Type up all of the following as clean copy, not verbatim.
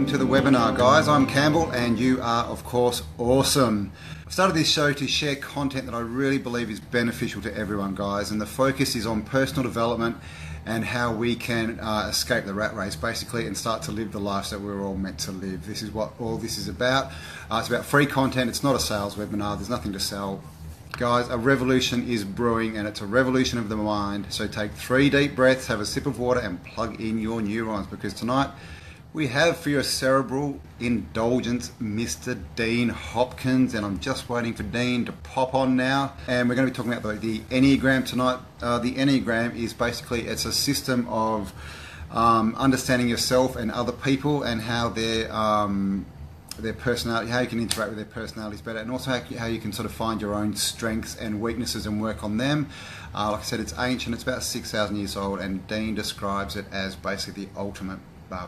welcome to the webinar, guys. I'm Campbell and you are, of course, awesome. I've started this show to share content that I really believe is beneficial to everyone, guys, and the focus is on personal development and how we can escape the rat race, basically, and start to live the lives that we're all meant to live. This is what all this is about. It's about free content. It's not a sales webinar. There's nothing to sell. Guys, a revolution is brewing, and it's a revolution of the mind. So take 3 deep breaths, have a sip of water, and plug in your neurons, because tonight we have for your cerebral indulgence Mr. Dean Hopkins, and I'm just waiting for Dean to pop on now. And we're going to be talking about the Enneagram tonight. The Enneagram is basically, it's a system of understanding yourself and other people, and how their personality, how you can interact with their personalities better, and also how you can sort of find your own strengths and weaknesses and work on them. Like I said, it's ancient, it's about 6,000 years old, and Dean describes it as basically the ultimate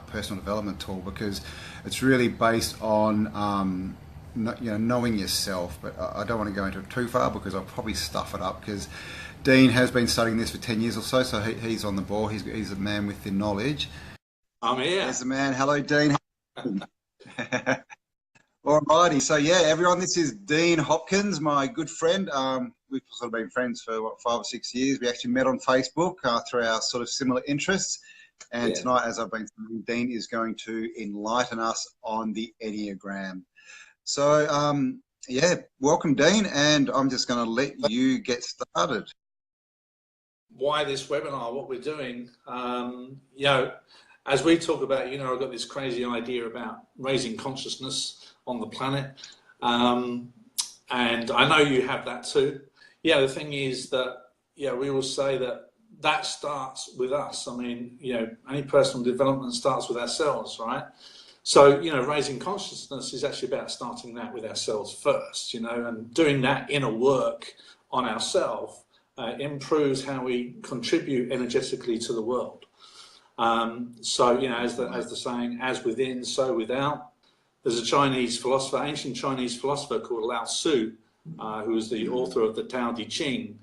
personal development tool, because it's really based on knowing yourself. But I don't want to go into it too far, because I'll probably stuff it up, because Dean has been studying this for 10 years or so he's on the ball. He's a man with the knowledge. I'm here. There's the man. Hello, Dean. Alrighty, so yeah, everyone, this is Dean Hopkins, my good friend. We've sort of been friends for 5 or 6 years. We actually met on Facebook through our sort of similar interests. And tonight, as I've been saying, Dean is going to enlighten us on the Enneagram. So, yeah, welcome, Dean, and I'm just going to let you get started. Why this webinar, what we're doing, as we talk about, I've got this crazy idea about raising consciousness on the planet, and I know you have that too. Yeah, the thing is that, we will say that starts with us. I mean, any personal development starts with ourselves, right? So, raising consciousness is actually about starting that with ourselves first, and doing that inner work on ourselves improves how we contribute energetically to the world. So, as the saying, as within, so without. There's a Chinese philosopher, ancient Chinese philosopher called Lao Tzu, who is the author of the Tao Te Ching.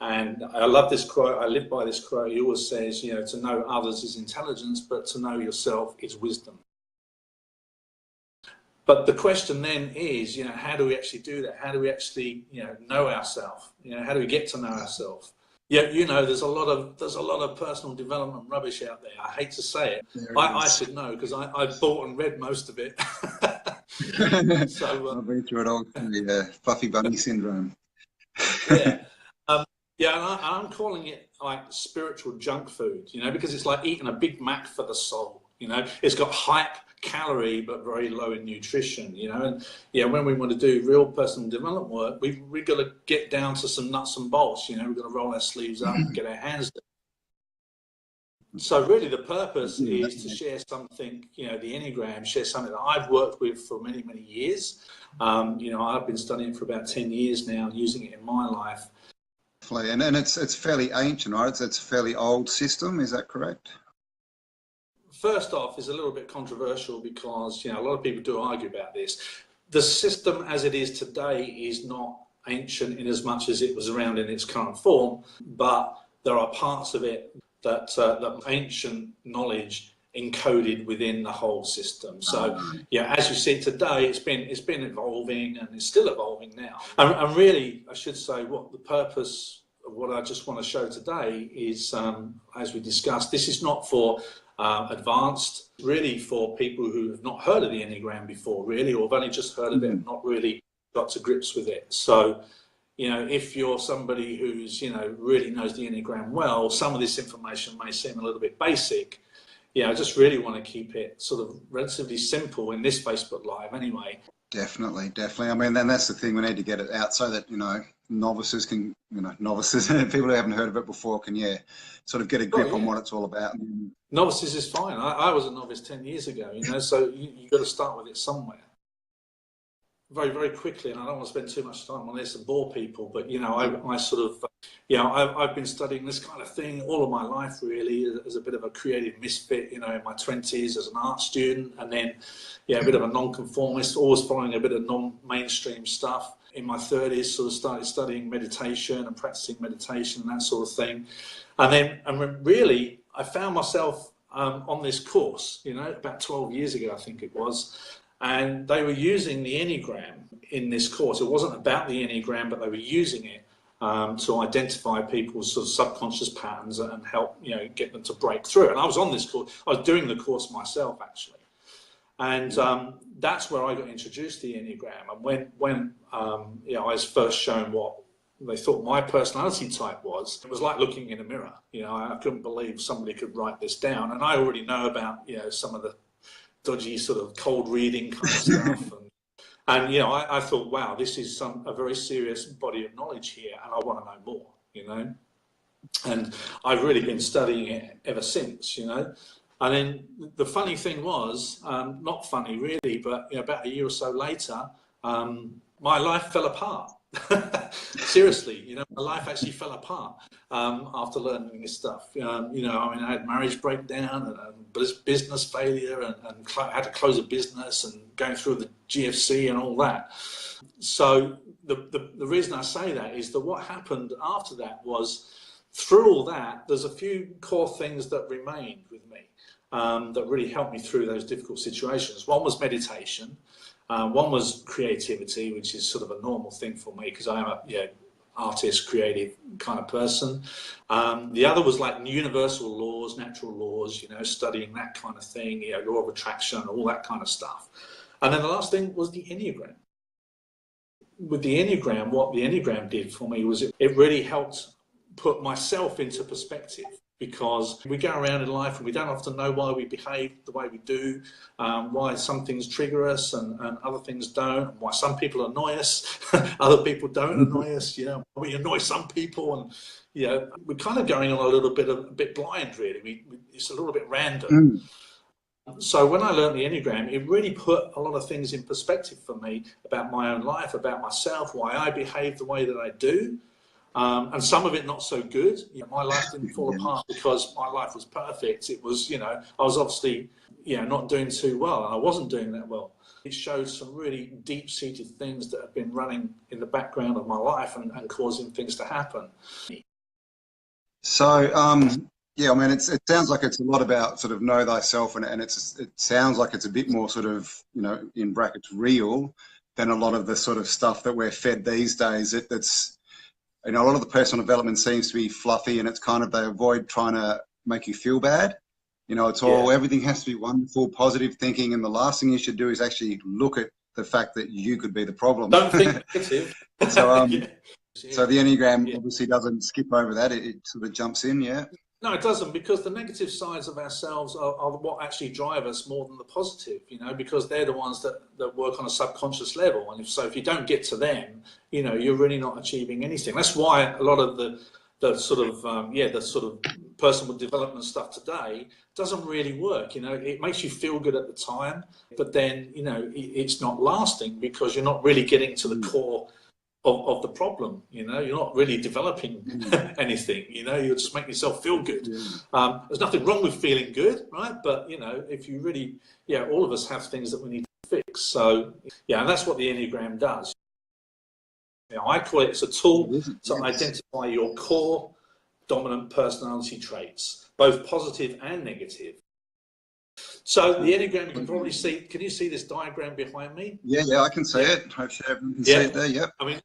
And I love this quote, I live by this quote. He always says, to know others is intelligence, but to know yourself is wisdom. But the question then is, how do we actually do that? How do we actually, know ourselves? How do we get to know ourselves? Yeah, there's a lot of personal development rubbish out there. I hate to say it. I should know, because I've bought and read most of it. So I've been through it all, the fluffy bunny syndrome. Yeah. And I'm calling it like spiritual junk food, because it's like eating a Big Mac for the soul. It's got hype, calorie, but very low in nutrition. And when we want to do real personal development work, we've got to get down to some nuts and bolts. We've got to roll our sleeves up and get our hands dirty. So really the purpose is to share something, the Enneagram, share something that I've worked with for many, many years. I've been studying it for about 10 years now, using it in my life. And it's fairly ancient, right? It's a fairly old system, is that correct? First off, is a little bit controversial, because a lot of people do argue about this. The system as it is today is not ancient in as much as it was around in its current form, but there are parts of it that ancient knowledge encoded within the whole system. So as you see today, it's been evolving, and it's still evolving now. And really, I should say, what the purpose of what I just want to show today is, as we discussed, this is not for advanced, really for people who have not heard of the Enneagram before, really, or have only just heard of it and not really got to grips with it. So, if you're somebody who's, really knows the Enneagram well, some of this information may seem a little bit basic. I just really want to keep it sort of relatively simple in this Facebook Live anyway. Definitely. I mean, and that's the thing, we need to get it out so that, novices can, people who haven't heard of it before can, sort of get a grip on what it's all about. Novices is fine. I was a novice 10 years ago, so you've got to start with it somewhere. Very, very quickly, and I don't want to spend too much time on this and bore people, but, I sort of, I've been studying this kind of thing all of my life, really, as a bit of a creative misfit, in my 20s as an art student, and then, a bit of a non-conformist, always following a bit of non-mainstream stuff. In my 30s, sort of started studying meditation and practicing meditation and that sort of thing. And then really, I found myself on this course, you know, about 12 years ago, I think it was. And they were using the Enneagram in this course. It wasn't about the Enneagram, but they were using it to identify people's sort of subconscious patterns and help, you know, get them to break through. And I was on this course. I was doing the course myself, actually. And that's where I got introduced to the Enneagram. And when you know, I was first shown what they thought my personality type was, it was like looking in a mirror. You know, I couldn't believe somebody could write this down. And I already know about, you know, some of the dodgy sort of cold reading kind of stuff. And you know, I thought, wow, this is a very serious body of knowledge here, and I want to know more, you know. And I've really been studying it ever since, you know. And then the funny thing was, not funny really, but you know, about a year or so later, my life fell apart. Seriously, you know, my life actually fell apart after learning this stuff. You know, I mean, I had marriage breakdown and business failure, and had to close a business, and going through the GFC and all that. So the reason I say that is that what happened after that was, through all that, there's a few core things that remained with me that really helped me through those difficult situations. One was meditation. One was creativity, which is sort of a normal thing for me because I'm a artist, creative kind of person. The other was like universal laws, natural laws, you know, studying that kind of thing, you know, law of attraction, all that kind of stuff. And then the last thing was the Enneagram. With the Enneagram, what the Enneagram did for me was it really helped put myself into perspective. Because we go around in life and we don't often know why we behave the way we do, why some things trigger us and other things don't, why some people annoy us, other people don't annoy us, you know, we annoy some people, and, you know, we're kind of going on a bit blind, really. It's a little bit random. So when I learned the Enneagram, it really put a lot of things in perspective for me about my own life, about myself, why I behave the way that I do. And some of it not so good. You know, my life didn't fall apart because my life was perfect. It was, you know, I was obviously, you know, not doing too well, and I wasn't doing that well. It showed some really deep-seated things that have been running in the background of my life and causing things to happen. So, yeah, I mean, it sounds like it's a lot about sort of know thyself, and it sounds like it's a bit more sort of, you know, in brackets, real than a lot of the sort of stuff that we're fed these days. That's, you know, a lot of the personal development seems to be fluffy, and it's kind of, they avoid trying to make you feel bad. You know, it's all, everything has to be wonderful, positive thinking, and the last thing you should do is actually look at the fact that you could be the problem. Don't think negative. So, so the Enneagram obviously doesn't skip over that. It sort of jumps in, yeah. No, it doesn't, because the negative sides of ourselves are what actually drive us more than the positive, you know, because they're the ones that work on a subconscious level. And if you don't get to them, you know, you're really not achieving anything. That's why a lot of the sort of personal development stuff today doesn't really work. You know, it makes you feel good at the time, but then, you know, it's not lasting because you're not really getting to the core of the problem. You know, you're not really developing anything, you know, you're just making yourself feel good. There's nothing wrong with feeling good, right? But, you know, if you really, all of us have things that we need to fix. So, and that's what the Enneagram does. You know, I call it, it's a tool to identify your core dominant personality traits, both positive and negative. So the Enneagram, you can probably see, can you see this diagram behind me? Yeah, I can see it. Hopefully everyone can see it there, yep. I mean,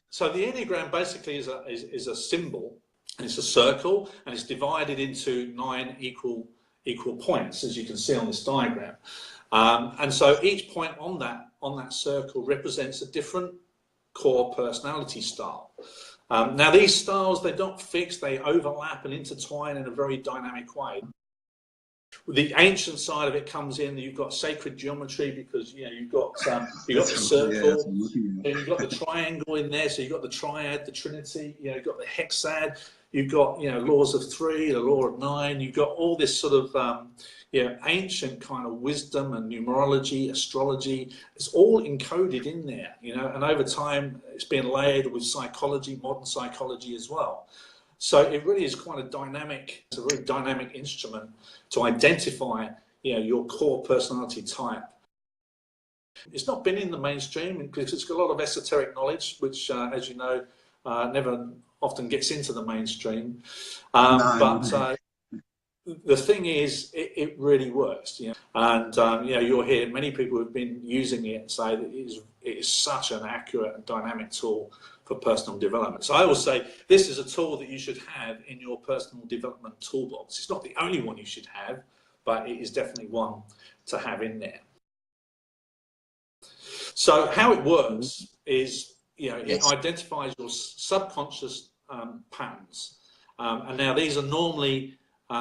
so the Enneagram basically is a symbol, and it's a circle, and it's divided into 9 equal points, as you can see on this diagram. And so each point on that circle represents a different core personality style. Now these styles, they're not fixed, they overlap and intertwine in a very dynamic way. The ancient side of it comes in. You've got sacred geometry because you've got the circle, and you've got the triangle in there. So you've got the triad, the trinity. You've got the hexad. You've got laws of 3, the law of 9. You've got all this sort of ancient kind of wisdom and numerology, astrology. It's all encoded in there, and over time it's been layered with psychology, modern psychology as well. So it really is quite a dynamic, it's a very dynamic instrument to identify, your core personality type. It's not been in the mainstream because it's got a lot of esoteric knowledge, which, as you know, never often gets into the mainstream. But the thing is, it really works, you know. And you know, you'll hear many people who've been using it say that it is such an accurate and dynamic tool for personal development. So I will say this is a tool that you should have in your personal development toolbox. It's not the only one you should have, but it is definitely one to have in there. So how it works is, you know, it identifies your subconscious patterns. And now these are normally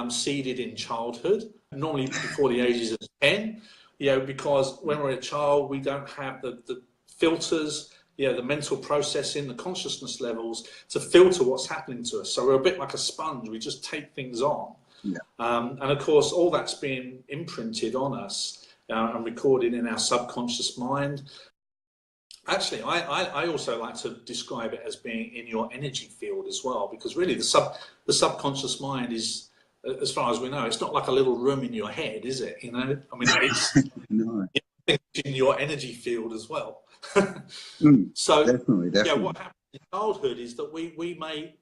seeded in childhood, normally before the ages of 10, you know, because when we're a child, we don't have the filters, you know, the mental processing, the consciousness levels to filter what's happening to us. So we're a bit like a sponge, we just take things on. Yeah. And of course, all that's being imprinted on us and recorded in our subconscious mind. Actually, I also like to describe it as being in your energy field as well, because really the subconscious mind is, as far as we know, it's not like a little room in your head, is it? You know, I mean, it's no. In your energy field as well. So, definitely. Yeah, what happens in childhood is that we may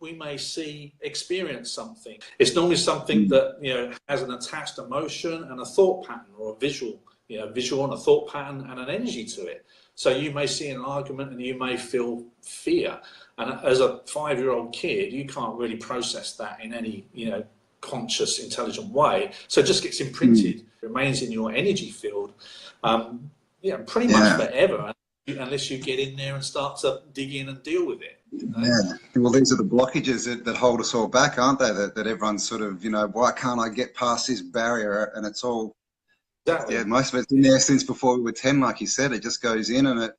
experience something. It's normally something that, you know, has an attached emotion and a thought pattern, or a visual and a thought pattern and an energy to it. So you may see an argument and you may feel fear. And as a 5-year-old kid, you can't really process that in any, you know, conscious, intelligent way. So it just gets imprinted, remains in your energy field, pretty much forever, unless you get in there and start to dig in and deal with it. You know? Yeah. Well, these are the blockages that hold us all back, aren't they? That everyone's sort of, you know, why can't I get past this barrier? And it's all, yeah, most of it's in there since before we were 10, like you said. It just goes in, and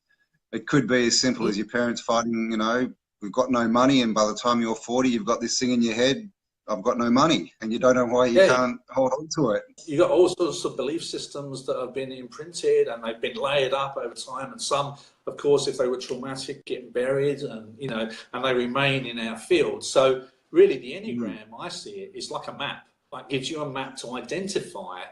it could be as simple as your parents fighting, you know, we've got no money, and by the time you're 40, you've got this thing in your head, I've got no money, and you don't know why you can't hold on to it. You've got all sorts of belief systems that have been imprinted, and they've been layered up over time, and some, of course, if they were traumatic, get buried, and, you know, and they remain in our field. So really the Enneagram, I see it, is like a map. Like, gives you a map to identify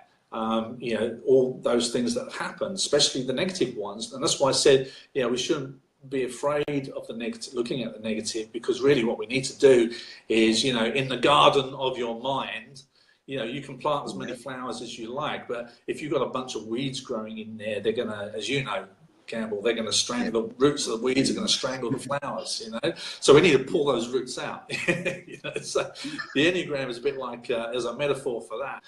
you know, all those things that happen, especially the negative ones. And that's why I said, you know, we shouldn't be afraid of the negative, looking at the negative, because really what we need to do is, you know, in the garden of your mind, you know, you can plant as many flowers as you like, but if you've got a bunch of weeds growing in there, they're going to, as you know, Campbell, they're going to strangle, the roots of the weeds are going to strangle the flowers, you know. So we need to pull those roots out. You know, so the Enneagram is a bit like, as a metaphor for that.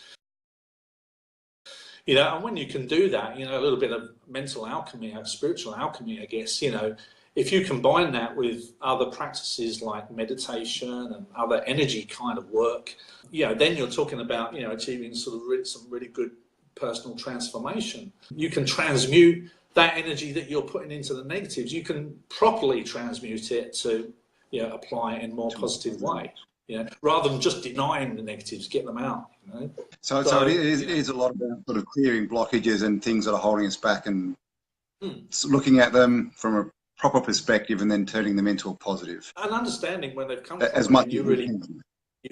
You know, and when you can do that, you know, a little bit of mental alchemy, spiritual alchemy, I guess, you know, if you combine that with other practices like meditation and other energy kind of work, you know, then you're talking about, you know, achieving sort of some really good personal transformation. You can transmute that energy that you're putting into the negatives. You can properly transmute it to, you know, apply it in a more positive way. You know, rather than just denying the negatives, get them out. You know? So it is a lot about sort of clearing blockages and things that are holding us back, and looking at them from a proper perspective, and then turning them into a positive. And understanding where they've come from. As much as you really,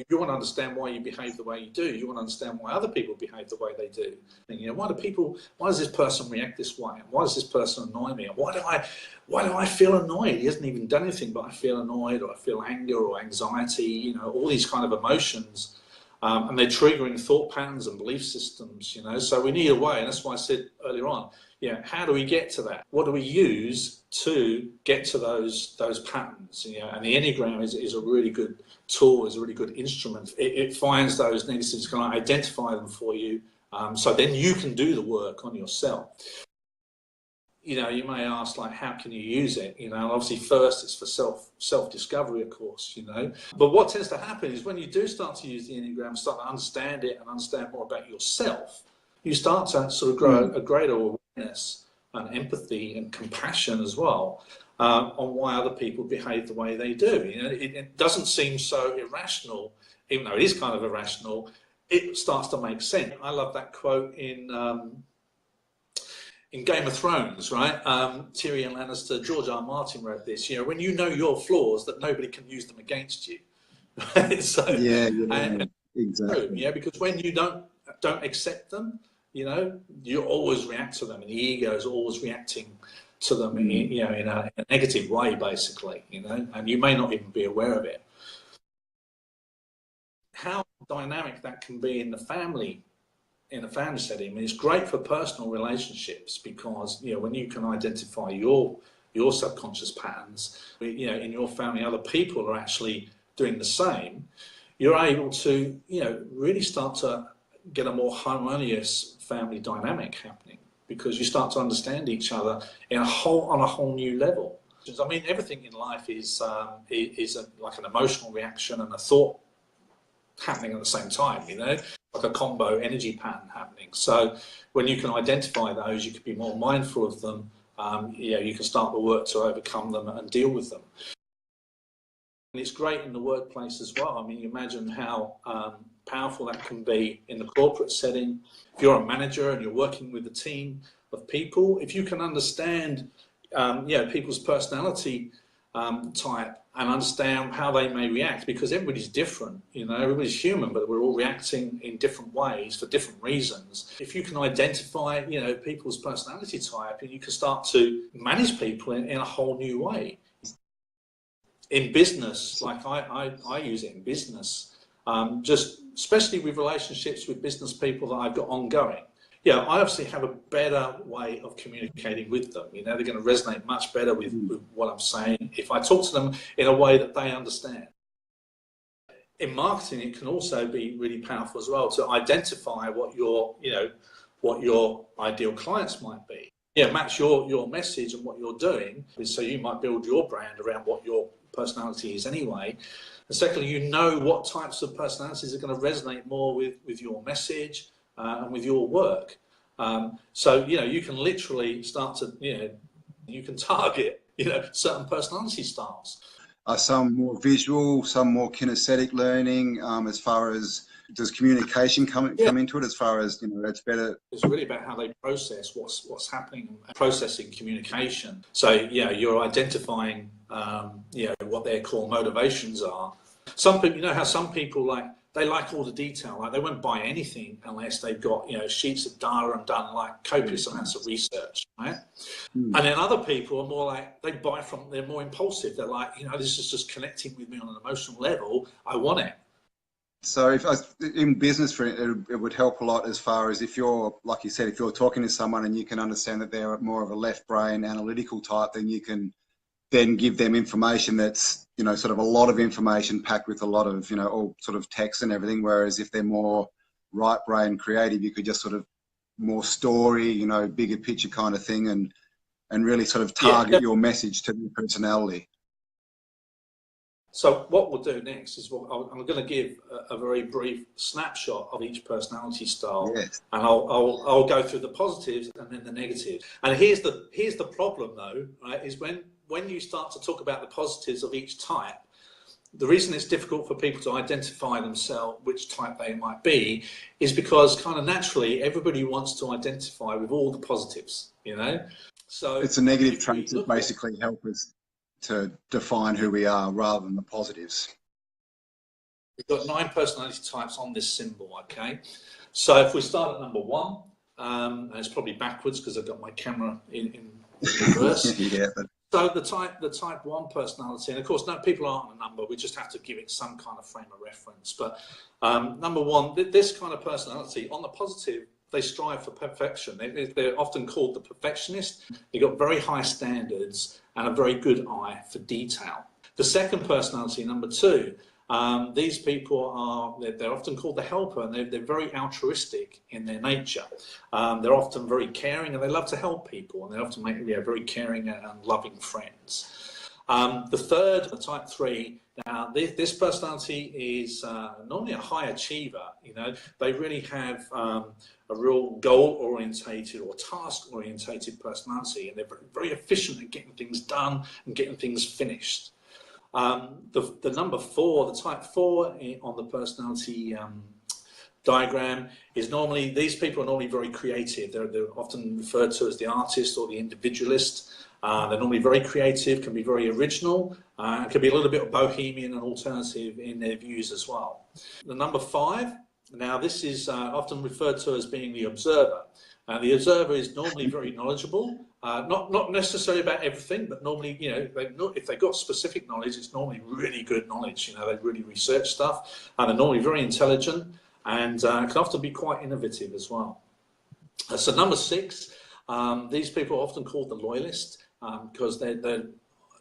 you want to understand why you behave the way you do. You want to understand why other people behave the way they do. And, you know, why does this person react this way? And why does this person annoy me? And why do I feel annoyed? He hasn't even done anything, but I feel annoyed, or I feel anger or anxiety, you know, all these kind of emotions. And they're triggering thought patterns and belief systems, you know. So we need a way, and that's why I said earlier on, you know, how do we get to that? What do we use to get to those patterns? You know, and the Enneagram is a really good tool, is a really good instrument. It finds those negatives, can identify them for you, so then you can do the work on yourself. You know, you may ask, like, how can you use it? You know, obviously first it's for self-discovery, of course, you know. But what tends to happen is when you do start to use the Enneagram, start to understand it and understand more about yourself, you start to sort of grow a greater awareness and empathy and compassion as well on why other people behave the way they do. You know, it doesn't seem so irrational, even though it is kind of irrational. It starts to make sense. I love that quote in Game of Thrones, right? Tyrion Lannister, George R. Martin wrote this. You know, when you know your flaws, that nobody can use them against you. So, exactly. Yeah, because when you don't accept them, you know, you always react to them, and the ego is always reacting to them, you know, in a negative way, basically, you know, and you may not even be aware of it. How dynamic that can be in the family setting. I mean, it's great for personal relationships because, you know, when you can identify your subconscious patterns, you know, in your family, other people are actually doing the same, you're able to, you know, really start to get a more harmonious family dynamic happening because you start to understand each other on a whole new level. I mean, everything in life is like an emotional reaction and a thought happening at the same time, you know, like a combo energy pattern happening. So when you can identify those, you can be more mindful of them. You know, you can start the work to overcome them and deal with them. And it's great in the workplace as well. I mean, you imagine how powerful that can be in the corporate setting. If you're a manager and you're working with a team of people, if you can understand, you know, people's personality type and understand how they may react, because everybody's different, you know, everybody's human, but we're all reacting in different ways for different reasons. If you can identify, you know, people's personality type, and you can start to manage people in a whole new way. In business, like I use it in business, just especially with relationships with business people that I've got ongoing. Yeah, I obviously have a better way of communicating with them. You know, they're going to resonate much better with what I'm saying if I talk to them in a way that they understand. In marketing, it can also be really powerful as well to identify what your ideal clients might be. Yeah, match your message and what you're doing. So you might build your brand around what your personality is anyway. And secondly, you know what types of personalities are going to resonate more with your message and with your work. So, you know, you can literally start to, you know, you can target, you know, certain personality styles. Some more visual, some more kinesthetic learning, as far as does communication come into it, as far as, you know, it's better. It's really about how they process what's happening, processing communication. So, you know, you're identifying, you know, what their core motivations are. Some people, you know how some people they like all the detail, like they won't buy anything unless they've got, you know, sheets of data and done like copious amounts of research, right? And then other people are more like, they're more impulsive. They're like, you know, this is just connecting with me on an emotional level. I want it. So in business, it would help a lot as far as if you're, like you said, if you're talking to someone and you can understand that they're more of a left brain analytical type, then you can then give them information that's, you know, sort of a lot of information packed with a lot of, you know, all sort of text and everything. Whereas if they're more right brain creative, you could just sort of more story, you know, bigger picture kind of thing, and really sort of target your message to their personality. So what we'll do next is I'm going to give a very brief snapshot of each personality style, and I'll go through the positives and then the negatives. And here's the problem though, right? Is when you start to talk about the positives of each type, the reason it's difficult for people to identify themselves, which type they might be, is because kind of naturally everybody wants to identify with all the positives, you know? So it's a negative trait that basically help us to define who we are rather than the positives. We've got 9 personality types on this symbol, okay? So if we start at number 1, and it's probably backwards because I've got my camera in reverse. So the type 1 personality, and of course, no, people aren't a number, we just have to give it some kind of frame of reference. But number 1, this kind of personality, on the positive, they strive for perfection. They're often called the perfectionist. They've got very high standards and a very good eye for detail. The second personality, number 2, these people they're often called the helper, and they're very altruistic in their nature. They're often very caring, and they love to help people, and they often make very caring and loving friends. The third, the type 3, now this personality is normally a high achiever. You know, they really have a real goal-orientated or task-orientated personality, and they're very efficient at getting things done and getting things finished. The number 4, the type 4 on the personality diagram is normally, these people are normally very creative. They're often referred to as the artist or the individualist. They're normally very creative, can be very original, and can be a little bit bohemian and alternative in their views as well. The number 5, now this is often referred to as being the observer. The observer is normally very knowledgeable, not necessarily about everything, but normally, you know, if they've got specific knowledge, it's normally really good knowledge. You know, they really research stuff, and they're normally very intelligent, and can often be quite innovative as well. So number 6, these people are often called the loyalist, because they're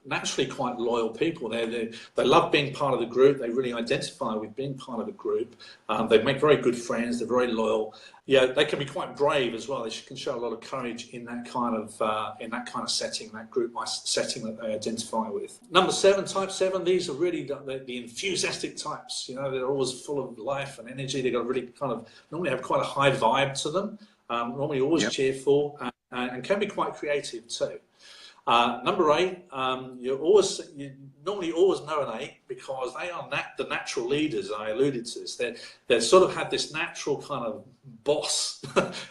naturally quite loyal people. They love being part of the group. They really identify with being part of the group. They make very good friends. They're very loyal. Yeah, they can be quite brave as well. They can show a lot of courage in that kind of setting, that group setting that they identify with. Number 7, type 7. These are really the enthusiastic types. You know, they're always full of life and energy. They've got really normally have quite a high vibe to them. Normally always cheerful, and can be quite creative too. Number 8, you normally always know an 8 because they are the natural leaders. I alluded to this. They sort of have this natural kind of boss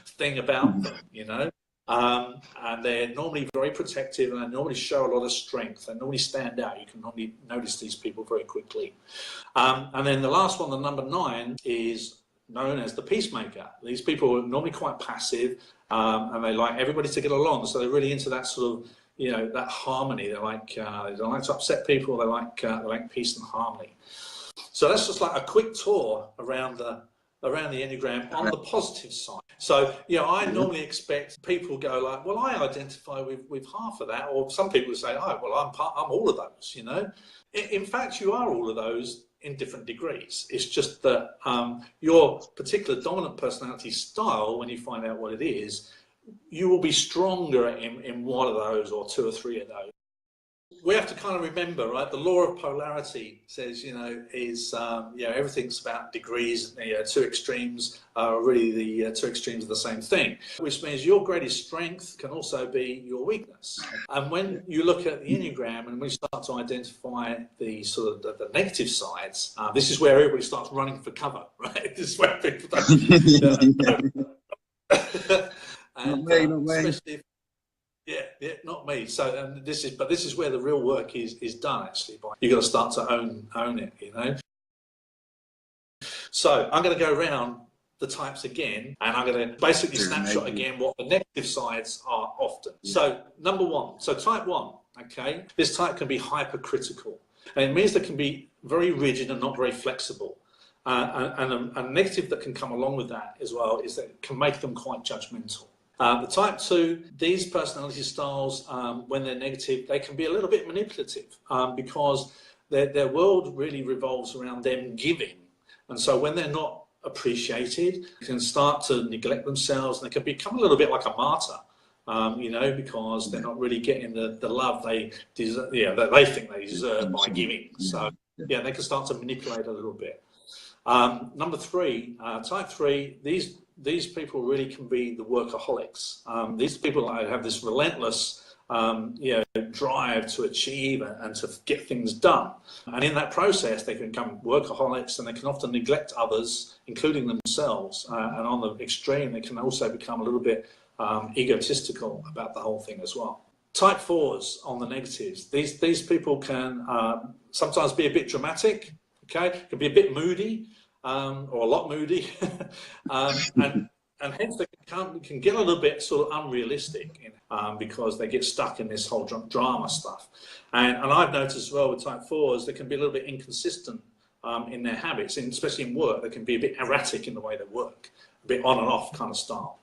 thing about them, you know. And they're normally very protective, and they normally show a lot of strength. They normally stand out. You can normally notice these people very quickly. And then the last one, the number 9, is known as the peacemaker. These people are normally quite passive, and they like everybody to get along. So they're really into that sort of, you know, that harmony. They don't like to upset people. They like peace and harmony. So that's just like a quick tour around the Enneagram on the positive side. So, you know, I normally expect people go like, well, I identify with half of that, or some people say, oh, well, I'm all of those. You know, in fact, you are all of those in different degrees. It's just that your particular dominant personality style, when you find out what it is, you will be stronger in one of those or 2 or 3 of those. We have to kind of remember, right, the law of polarity says, you know, is, you know, everything's about degrees. You know, 2 extremes are really the 2 extremes of the same thing, which means your greatest strength can also be your weakness. And when you look at the Enneagram and we start to identify the sort of the negative sides, this is where everybody starts running for cover, right? This is where people don't, and not me. especially if, not me. So this is where the real work is done actually. You've got to start to own it, you know. So I'm going to go around the types again, and I'm going to basically snapshot again what the negative sides are often. So number 1, so type 1, okay. This type can be hypercritical, and it means they can be very rigid and not very flexible. And a negative that can come along with that as well is that it can make them quite judgmental. The type 2, these personality styles, when they're negative, they can be a little bit manipulative because their world really revolves around them giving. And so when they're not appreciated, they can start to neglect themselves, and they can become a little bit like a martyr, you know, because they're not really getting the love they deserve, that they think they deserve by giving. So, yeah, they can start to manipulate a little bit. Number 3, type 3, these people really can be the workaholics. These people have this relentless drive to achieve and to get things done. And in that process, they can become workaholics, and they can often neglect others, including themselves. And on the extreme, they can also become a little bit egotistical about the whole thing as well. Type 4s on the negatives. These people can sometimes be a bit dramatic, okay? Can be a bit moody, or a lot moody, and hence they can get a little bit sort of unrealistic because they get stuck in this whole drama stuff. And I've noticed as well with type 4s, they can be a little bit inconsistent in their habits, and especially in work. They can be a bit erratic in the way they work, a bit on and off kind of style.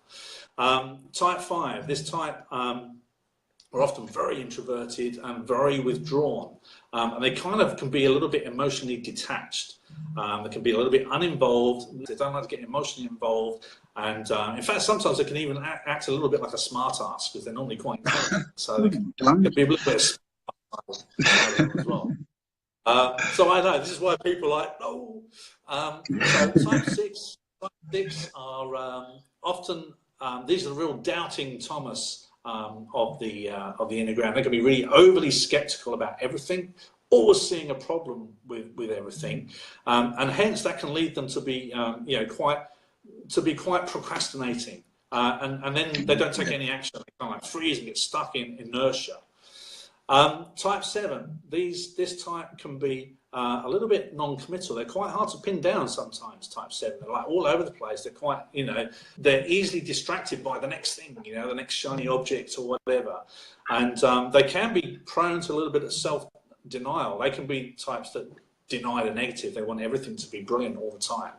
Type 5, this type are often very introverted and very withdrawn, and they kind of can be a little bit emotionally detached. They can be a little bit uninvolved. They don't like to get emotionally involved, and in fact sometimes they can even act a little bit like a smart ass because they're normally quite intelligent, so they can be a little bit smart as well. So I know this is why people are like, no. So type 6 are often these are the real doubting Thomas of the Enneagram. They can be really overly skeptical about everything, always seeing a problem with everything, and hence that can lead them to be quite procrastinating, and then they don't take any action. They kind of like freeze and get stuck in inertia. Type 7, this type can be a little bit non-committal. They're quite hard to pin down sometimes, type 7. They're like all over the place. They're quite, they're easily distracted by the next thing, the next shiny object or whatever. And they can be prone to a little bit of self-denial. They can be types that deny the negative. They want everything to be brilliant all the time.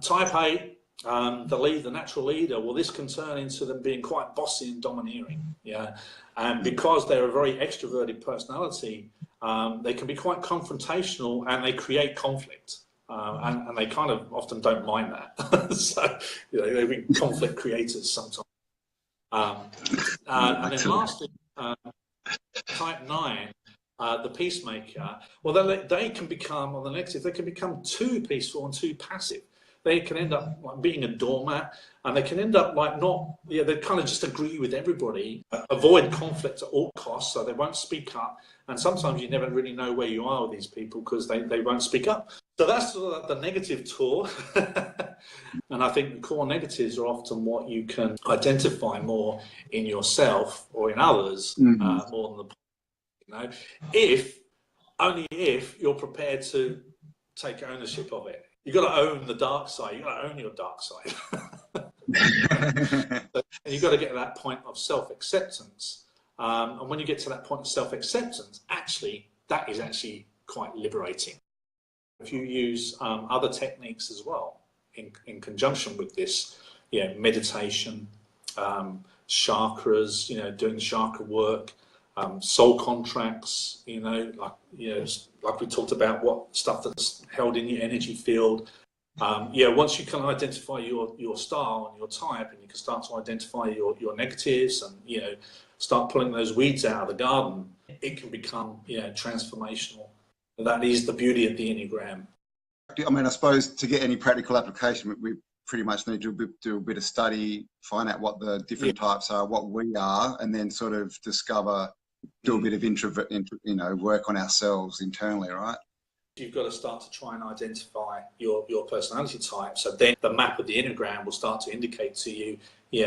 Type 8, the natural leader, well, this can turn into them being quite bossy and domineering. Yeah. And because they're a very extroverted personality, they can be quite confrontational and they create conflict. And they kind of often don't mind that. So, they've been conflict creators sometimes. And then lastly, type 9, the peacemaker, well, they can become, on the negative, they can become too peaceful and too passive. They can end up like being a doormat, and they can end up like they kind of just agree with everybody, avoid conflict at all costs, so they won't speak up. And sometimes you never really know where you are with these people because they won't speak up. So that's sort of the negative tour. And I think the core negatives are often what you can identify more in yourself or in others, more than only if you're prepared to take ownership of it. You've got to own the dark side. You've got to own your dark side. And you've got to get to that point of self-acceptance. And when you get to that point of self-acceptance, that is actually quite liberating. If you use other techniques as well in conjunction with this, meditation, chakras, doing chakra work, soul contracts, like we talked about, what stuff that's held in your energy field. Once you can identify your style and your type, and you can start to identify your negatives and, start pulling those weeds out of the garden, it can become, transformational. And that is the beauty of the Enneagram. I mean, I suppose to get any practical application, we pretty much need to do a bit of study, find out what the different types are, what we are, and then sort of do a bit of introvert, work on ourselves internally, right? You've got to start to try and identify your personality type. So then the map of the Enneagram will start to indicate to you,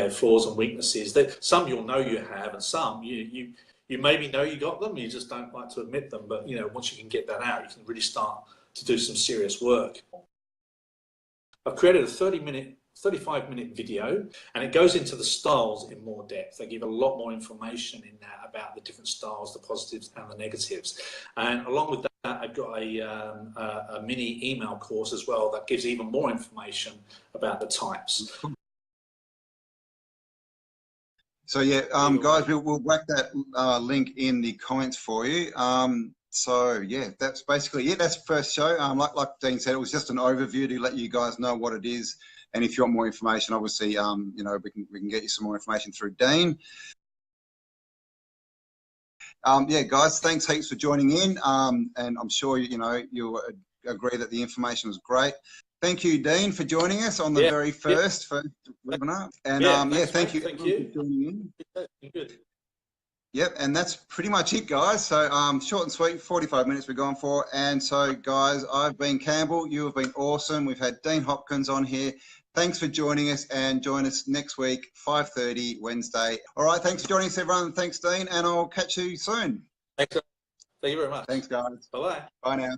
flaws and weaknesses. That some you'll know you have, and some you maybe know you got them. You just don't like to admit them. But once you can get that out, you can really start to do some serious work. I've created a 35-minute video, and it goes into the styles in more depth. They give a lot more information in that about the different styles, the positives and the negatives. And along with that, I've got a mini email course as well that gives even more information about the types. So guys, we'll whack that link in the comments for you. That's basically it. That's the first show. Like Dean said, it was just an overview to let you guys know what it is. And if you want more information, obviously, we can get you some more information through Dean. Guys, thanks heaps for joining in. And I'm sure you'll agree that the information was great. Thank you, Dean, for joining us on the very first webinar. And thank you for joining in. Good. Yep, and that's pretty much it, guys. So short and sweet, 45 minutes we're going for. And so, guys, I've been Campbell. You have been awesome. We've had Dean Hopkins on here. Thanks for joining us, and join us next week, 5:30 Wednesday. All right, thanks for joining us, everyone. Thanks, Dean, and I'll catch you soon. Thank you very much. Thanks, guys. Bye-bye. Bye now.